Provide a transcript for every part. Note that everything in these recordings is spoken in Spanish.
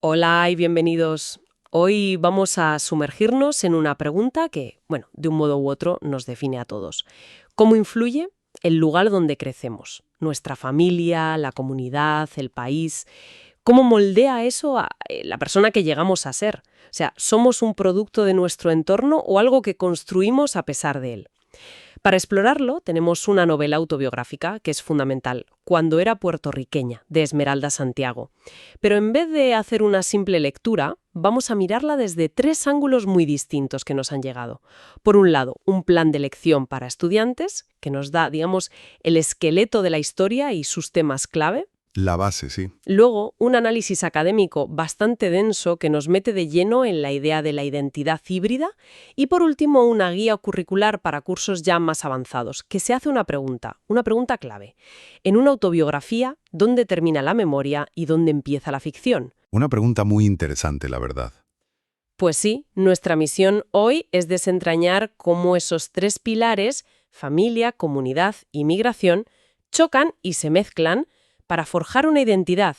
Hola y bienvenidos. Hoy vamos a sumergirnos en una pregunta que, bueno, de un modo u otro nos define a todos. ¿Cómo influye el lugar donde crecemos? Nuestra familia, la comunidad, el país. ¿Cómo moldea eso a la persona que llegamos a ser? O sea, ¿somos un producto de nuestro entorno o algo que construimos a pesar de él? Para explorarlo, tenemos una novela autobiográfica que es fundamental, Cuando era puertorriqueña, de Esmeralda Santiago. Pero en vez de hacer una simple lectura, vamos a mirarla desde tres ángulos muy distintos que nos han llegado. Por un lado, un plan de lección para estudiantes, que nos da, digamos, el esqueleto de la historia y sus temas clave. La base, sí. Luego, un análisis académico bastante denso que nos mete de lleno en la idea de la identidad híbrida. Y por último, una guía curricular para cursos ya más avanzados, que se hace una pregunta clave. En una autobiografía, ¿dónde termina la memoria y dónde empieza la ficción? Una pregunta muy interesante, la verdad. Pues sí, nuestra misión hoy es desentrañar cómo esos tres pilares, familia, comunidad y migración, chocan y se mezclan para forjar una identidad.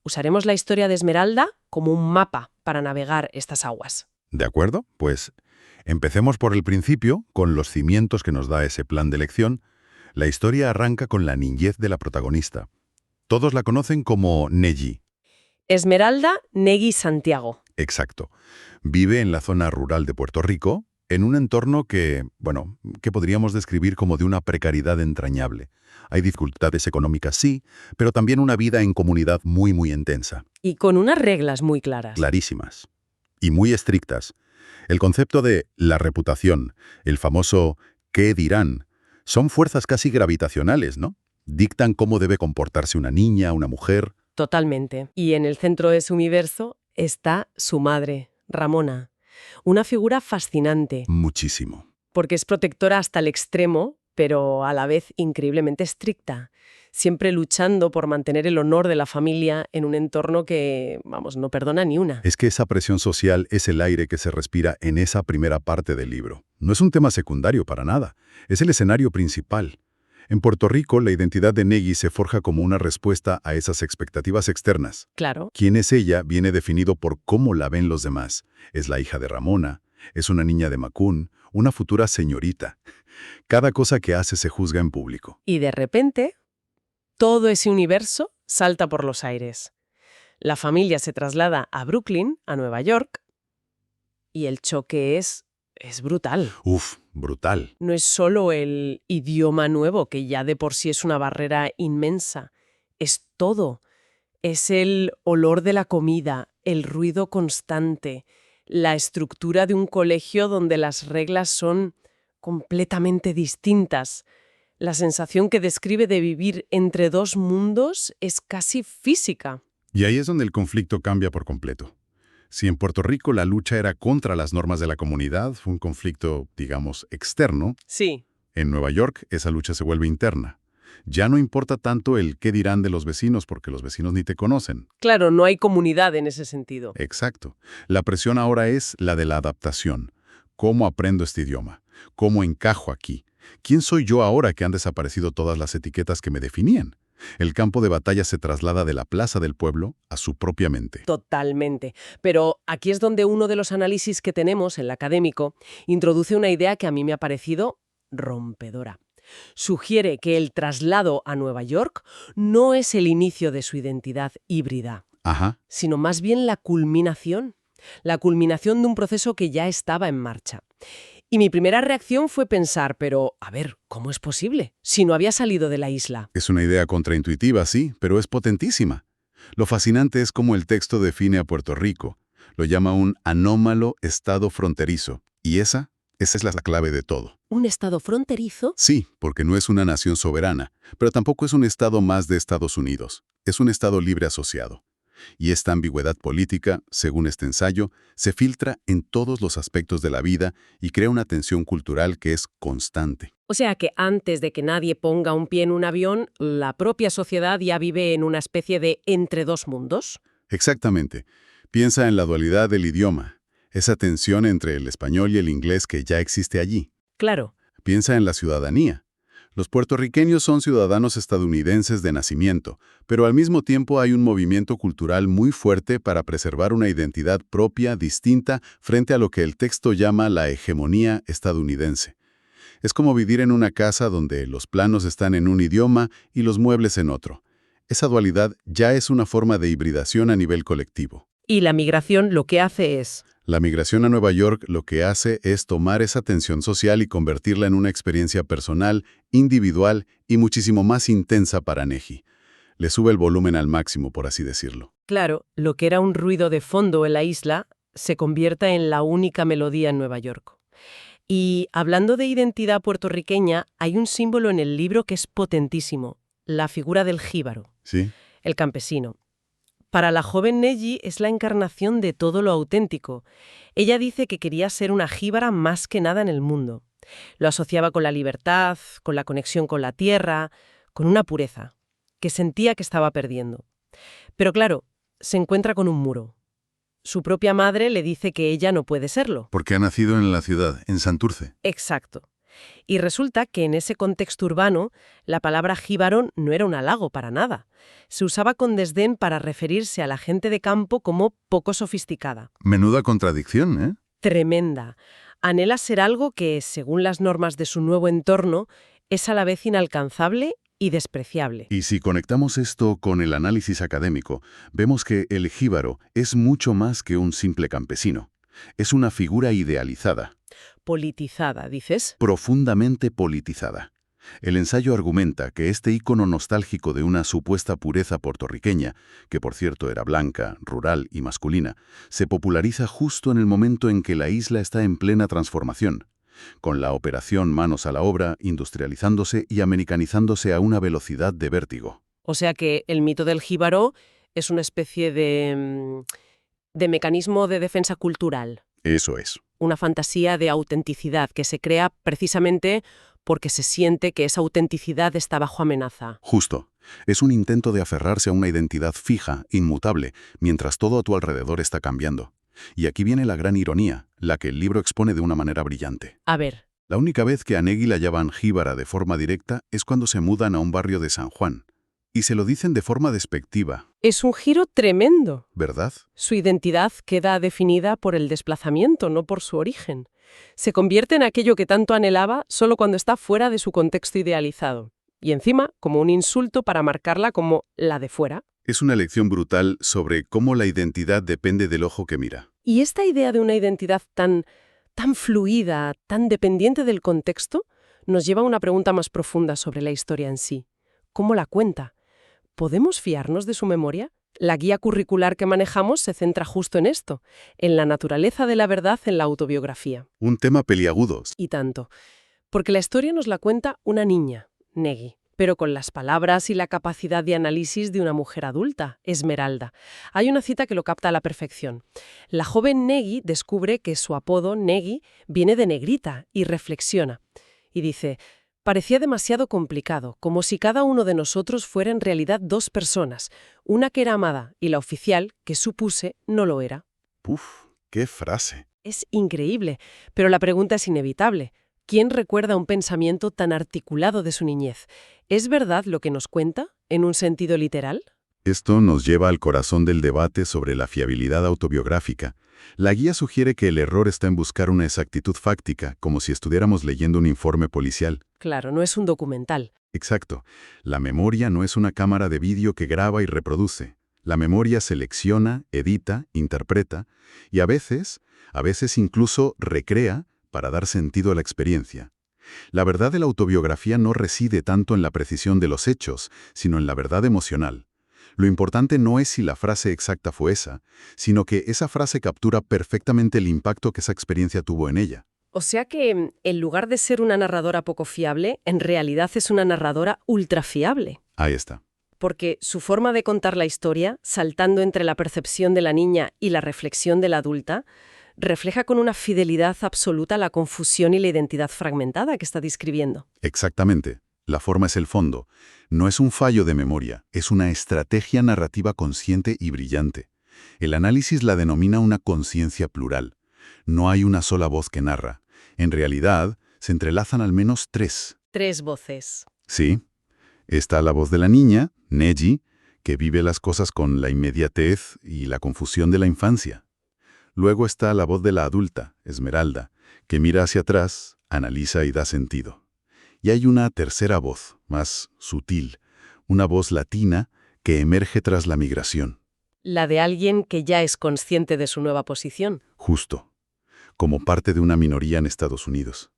Usaremos la historia de Esmeralda como un mapa para navegar estas aguas. ¿De acuerdo? Pues empecemos por el principio, con los cimientos que nos da ese plan de elección. La historia arranca con la niñez de la protagonista. Todos la conocen como Neji. Esmeralda Negui Santiago. Exacto. Vive en la zona rural de Puerto Rico, en un entorno que podríamos describir como de una precariedad entrañable. Hay dificultades económicas, sí, pero también una vida en comunidad muy, muy intensa. Y con unas reglas muy claras. Clarísimas. Y muy estrictas. El concepto de la reputación, el famoso ¿qué dirán?, son fuerzas casi gravitacionales, ¿no? Dictan cómo debe comportarse una niña, una mujer. Totalmente. Y en el centro de su universo está su madre, Ramona. Una figura fascinante, Muchísimo. porque es protectora hasta el extremo, pero a la vez increíblemente estricta, siempre luchando por mantener el honor de la familia en un entorno que, vamos, no perdona ni una. Es que esa presión social es el aire que se respira en esa primera parte del libro. No es un tema secundario para nada, es el escenario principal. En Puerto Rico, la identidad de Neji se forja como una respuesta a esas expectativas externas. Claro. Quién es ella viene definido por cómo la ven los demás. Es la hija de Ramona, es una niña de Macún, una futura señorita. Cada cosa que hace se juzga en público. Y de repente, todo ese universo salta por los aires. La familia se traslada a Brooklyn, a Nueva York, y el choque es brutal. Uf, brutal. No es solo el idioma nuevo, que ya de por sí es una barrera inmensa. Es todo. Es el olor de la comida, el ruido constante, la estructura de un colegio donde las reglas son completamente distintas. La sensación que describe de vivir entre dos mundos es casi física. Y ahí es donde el conflicto cambia por completo. Si en Puerto Rico la lucha era contra las normas de la comunidad, fue un conflicto, digamos, externo, Sí, en Nueva York esa lucha se vuelve interna. Ya no importa tanto el qué dirán de los vecinos porque los vecinos ni te conocen. claro, no hay comunidad en ese sentido. Exacto. La presión ahora es la de la adaptación. ¿Cómo aprendo este idioma? ¿Cómo encajo aquí? ¿Quién soy yo ahora que han desaparecido todas las etiquetas que me definían? El campo de batalla se traslada de la plaza del pueblo a su propia mente. Totalmente. Pero aquí es donde uno de los análisis que tenemos, el académico, introduce una idea que a mí me ha parecido rompedora. Sugiere que el traslado a Nueva York no es el inicio de su identidad híbrida, Ajá. sino más bien la culminación de un proceso que ya estaba en marcha. Y mi primera reacción fue pensar, pero, a ver, ¿cómo es posible? Si no había salido de la isla. Es una idea contraintuitiva, sí, pero es potentísima. Lo fascinante es cómo el texto define a Puerto Rico. Lo llama un anómalo estado fronterizo. Y esa es la clave de todo. ¿Un estado fronterizo? Sí, porque no es una nación soberana, pero tampoco es un estado más de Estados Unidos. Es un estado libre asociado. Y esta ambigüedad política, según este ensayo, se filtra en todos los aspectos de la vida y crea una tensión cultural que es constante. O sea que antes de que nadie ponga un pie en un avión, la propia sociedad ya vive en una especie de entre dos mundos. Exactamente. Piensa en la dualidad del idioma, esa tensión entre el español y el inglés que ya existe allí. Claro. Piensa en la ciudadanía. Los puertorriqueños son ciudadanos estadounidenses de nacimiento, pero al mismo tiempo hay un movimiento cultural muy fuerte para preservar una identidad propia, distinta, frente a lo que el texto llama la hegemonía estadounidense. Es como vivir en una casa donde los planos están en un idioma y los muebles en otro. Esa dualidad ya es una forma de hibridación a nivel colectivo. Y la migración lo que hace es... La migración a Nueva York lo que hace es tomar esa tensión social y convertirla en una experiencia personal, individual y muchísimo más intensa para Neji. Le sube el volumen al máximo, por así decirlo. Claro, lo que era un ruido de fondo en la isla se convierte en la única melodía en Nueva York. Y hablando de identidad puertorriqueña, hay un símbolo en el libro que es potentísimo, la figura del jíbaro, ¿Sí? el campesino. Para la joven Neji es la encarnación de todo lo auténtico. Ella dice que quería ser una jíbara más que nada en el mundo. Lo asociaba con la libertad, con la conexión con la tierra, con una pureza, que sentía que estaba perdiendo. Pero claro, se encuentra con un muro. Su propia madre le dice que ella no puede serlo. Porque ha nacido en la ciudad, en Santurce. Exacto. Y resulta que en ese contexto urbano, la palabra jíbaro no era un halago para nada. Se usaba con desdén para referirse a la gente de campo como poco sofisticada. Menuda contradicción, ¿eh? Tremenda. Anhela ser algo que, según las normas de su nuevo entorno, es a la vez inalcanzable y despreciable. Y si conectamos esto con el análisis académico, vemos que el jíbaro es mucho más que un simple campesino. Es una figura idealizada. Politizada, ¿dices? Profundamente politizada. El ensayo argumenta que este ícono nostálgico de una supuesta pureza puertorriqueña, que por cierto era blanca, rural y masculina, se populariza justo en el momento en que la isla está en plena transformación, con la operación manos a la obra, industrializándose y americanizándose a una velocidad de vértigo. O sea que el mito del jíbaro es una especie de mecanismo de defensa cultural. Eso es. Una fantasía de autenticidad que se crea precisamente porque se siente que esa autenticidad está bajo amenaza. Justo. Es un intento de aferrarse a una identidad fija, inmutable, mientras todo a tu alrededor está cambiando. Y aquí viene la gran ironía, la que el libro expone de una manera brillante. A ver. La única vez que a Neji la llaman jíbara de forma directa es cuando se mudan a un barrio de San Juan. Y se lo dicen de forma despectiva. Es un giro tremendo. ¿Verdad? Su identidad queda definida por el desplazamiento, no por su origen. Se convierte en aquello que tanto anhelaba solo cuando está fuera de su contexto idealizado. Y encima, como un insulto para marcarla como la de fuera. Es una lección brutal sobre cómo la identidad depende del ojo que mira. Y esta idea de una identidad tan fluida, tan dependiente del contexto, nos lleva a una pregunta más profunda sobre la historia en sí. ¿Cómo la cuenta? ¿Podemos fiarnos de su memoria? La guía curricular que manejamos se centra justo en esto, en la naturaleza de la verdad en la autobiografía. Un tema peliagudo. Y tanto. Porque la historia nos la cuenta una niña, Neji, pero con las palabras y la capacidad de análisis de una mujer adulta, Esmeralda. Hay una cita que lo capta a la perfección. La joven Neji descubre que su apodo, Neji, viene de negrita y reflexiona. Y dice: parecía demasiado complicado, como si cada uno de nosotros fuera en realidad dos personas, una que era amada y la oficial, que supuse, no lo era. ¡Uf! ¡Qué frase! Es increíble, pero la pregunta es inevitable. ¿Quién recuerda un pensamiento tan articulado de su niñez? ¿Es verdad lo que nos cuenta, en un sentido literal? Esto nos lleva al corazón del debate sobre la fiabilidad autobiográfica. La guía sugiere que el error está en buscar una exactitud fáctica, como si estuviéramos leyendo un informe policial. Claro, no es un documental. Exacto. La memoria no es una cámara de vídeo que graba y reproduce. La memoria selecciona, edita, interpreta y a veces incluso recrea para dar sentido a la experiencia. La verdad de la autobiografía no reside tanto en la precisión de los hechos, sino en la verdad emocional. Lo importante no es si la frase exacta fue esa, sino que esa frase captura perfectamente el impacto que esa experiencia tuvo en ella. O sea que, en lugar de ser una narradora poco fiable, en realidad es una narradora ultra fiable. Ahí está. Porque su forma de contar la historia, saltando entre la percepción de la niña y la reflexión de la adulta, refleja con una fidelidad absoluta la confusión y la identidad fragmentada que está describiendo. Exactamente. La forma es el fondo. No es un fallo de memoria, es una estrategia narrativa consciente y brillante. El análisis la denomina una conciencia plural. No hay una sola voz que narra. En realidad, se entrelazan al menos tres. 3 voces. Sí. Está la voz de la niña, Neji, que vive las cosas con la inmediatez y la confusión de la infancia. Luego está la voz de la adulta, Esmeralda, que mira hacia atrás, analiza y da sentido. Y hay una tercera voz, más sutil, una voz latina que emerge tras la migración. La de alguien que ya es consciente de su nueva posición. Justo, como parte de una minoría en Estados Unidos.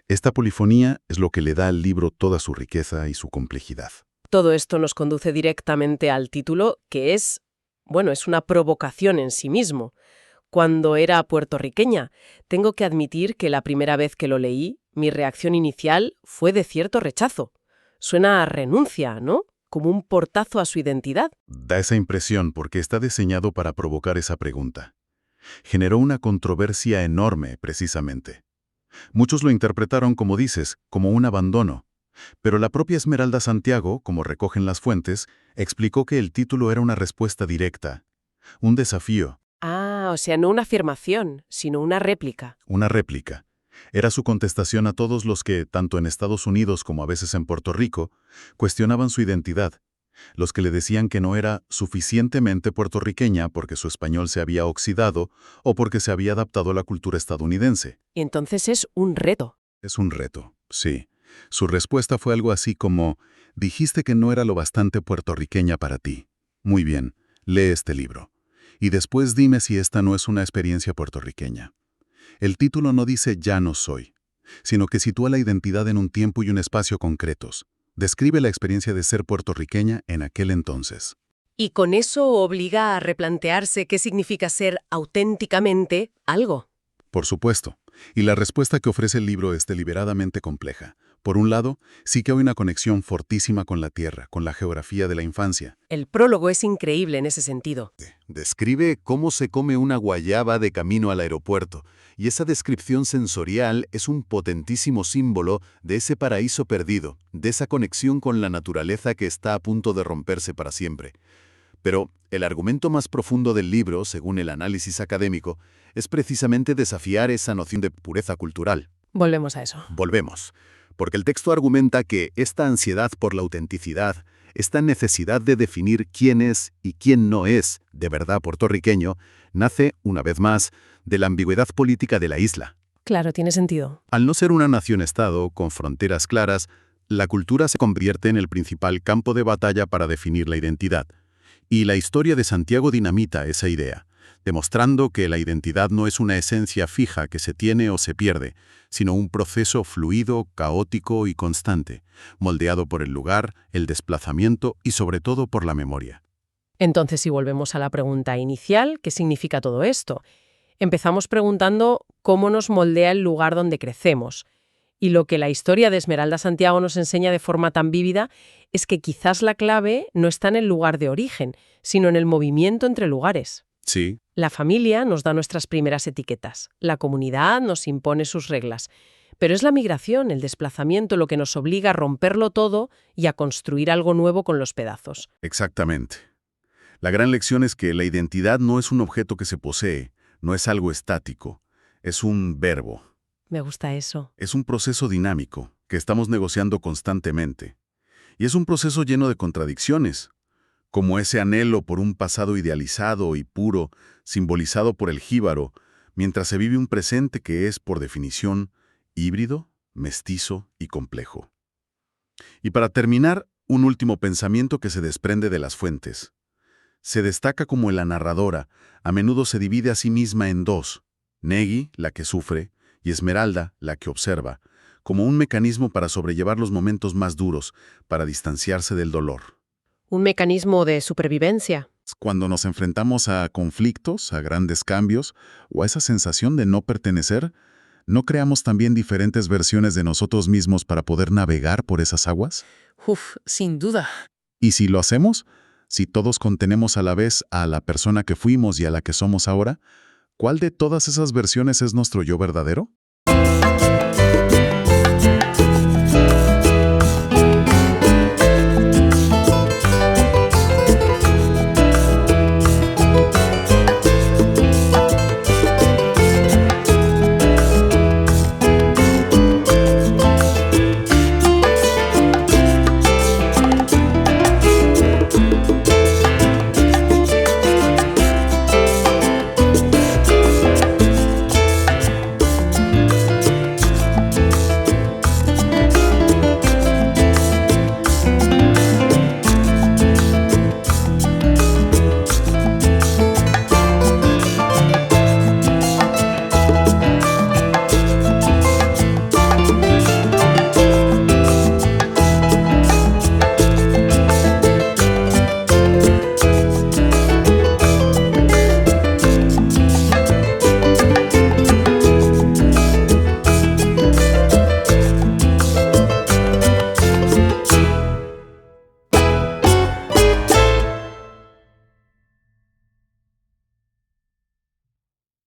Esta polifonía es lo que le da al libro toda su riqueza y su complejidad. Todo esto nos conduce directamente al título, que es una provocación en sí mismo. Cuando era puertorriqueña, tengo que admitir que la primera vez que lo leí, mi reacción inicial fue de cierto rechazo. Suena a renuncia, ¿no? Como un portazo a su identidad. Da esa impresión porque está diseñado para provocar esa pregunta. Generó una controversia enorme, precisamente. Muchos lo interpretaron, como dices, como un abandono. Pero la propia Esmeralda Santiago, como recogen las fuentes, explicó que el título era una respuesta directa, un desafío. Ah, o sea, no una afirmación, sino una réplica. Una réplica. Era su contestación a todos los que, tanto en Estados Unidos como a veces en Puerto Rico, cuestionaban su identidad. Los que le decían que no era suficientemente puertorriqueña porque su español se había oxidado o porque se había adaptado a la cultura estadounidense. Y entonces es un reto. Es un reto, sí. Su respuesta fue algo así como: dijiste que no era lo bastante puertorriqueña para ti. Muy bien, lee este libro. Y después dime si esta no es una experiencia puertorriqueña. El título no dice «ya no soy», sino que sitúa la identidad en un tiempo y un espacio concretos. Describe la experiencia de ser puertorriqueña en aquel entonces. Y con eso obliga a replantearse qué significa ser auténticamente algo. Por supuesto. Y la respuesta que ofrece el libro es deliberadamente compleja. Por un lado, sí que hay una conexión fortísima con la tierra, con la geografía de la infancia. El prólogo es increíble en ese sentido. Describe cómo se come una guayaba de camino al aeropuerto, y esa descripción sensorial es un potentísimo símbolo de ese paraíso perdido, de esa conexión con la naturaleza que está a punto de romperse para siempre. Pero el argumento más profundo del libro, según el análisis académico, es precisamente desafiar esa noción de pureza cultural. Volvemos a eso. Volvemos. Porque el texto argumenta que esta ansiedad por la autenticidad, esta necesidad de definir quién es y quién no es de verdad puertorriqueño, nace, una vez más, de la ambigüedad política de la isla. Claro, tiene sentido. Al no ser una nación-estado con fronteras claras, la cultura se convierte en el principal campo de batalla para definir la identidad. Y la historia de Santiago dinamita esa idea, demostrando que la identidad no es una esencia fija que se tiene o se pierde, sino un proceso fluido, caótico y constante, moldeado por el lugar, el desplazamiento y sobre todo por la memoria. Entonces, si volvemos a la pregunta inicial, ¿qué significa todo esto? Empezamos preguntando cómo nos moldea el lugar donde crecemos. Y lo que la historia de Esmeralda Santiago nos enseña de forma tan vívida es que quizás la clave no está en el lugar de origen, sino en el movimiento entre lugares. Sí. La familia nos da nuestras primeras etiquetas, la comunidad nos impone sus reglas, pero es la migración, el desplazamiento, lo que nos obliga a romperlo todo y a construir algo nuevo con los pedazos. Exactamente. La gran lección es que la identidad no es un objeto que se posee, no es algo estático, es un verbo. Me gusta eso. Es un proceso dinámico que estamos negociando constantemente. Y es un proceso lleno de contradicciones, como ese anhelo por un pasado idealizado y puro, simbolizado por el jíbaro, mientras se vive un presente que es, por definición, híbrido, mestizo y complejo. Y para terminar, un último pensamiento que se desprende de las fuentes. Se destaca como la narradora, a menudo se divide a sí misma en dos, Neji, la que sufre, y Esmeralda, la que observa, como un mecanismo para sobrellevar los momentos más duros, para distanciarse del dolor. Un mecanismo de supervivencia. Cuando nos enfrentamos a conflictos, a grandes cambios, o a esa sensación de no pertenecer, ¿no creamos también diferentes versiones de nosotros mismos para poder navegar por esas aguas? Sin duda. Y si lo hacemos, si todos contenemos a la vez a la persona que fuimos y a la que somos ahora, ¿cuál de todas esas versiones es nuestro yo verdadero?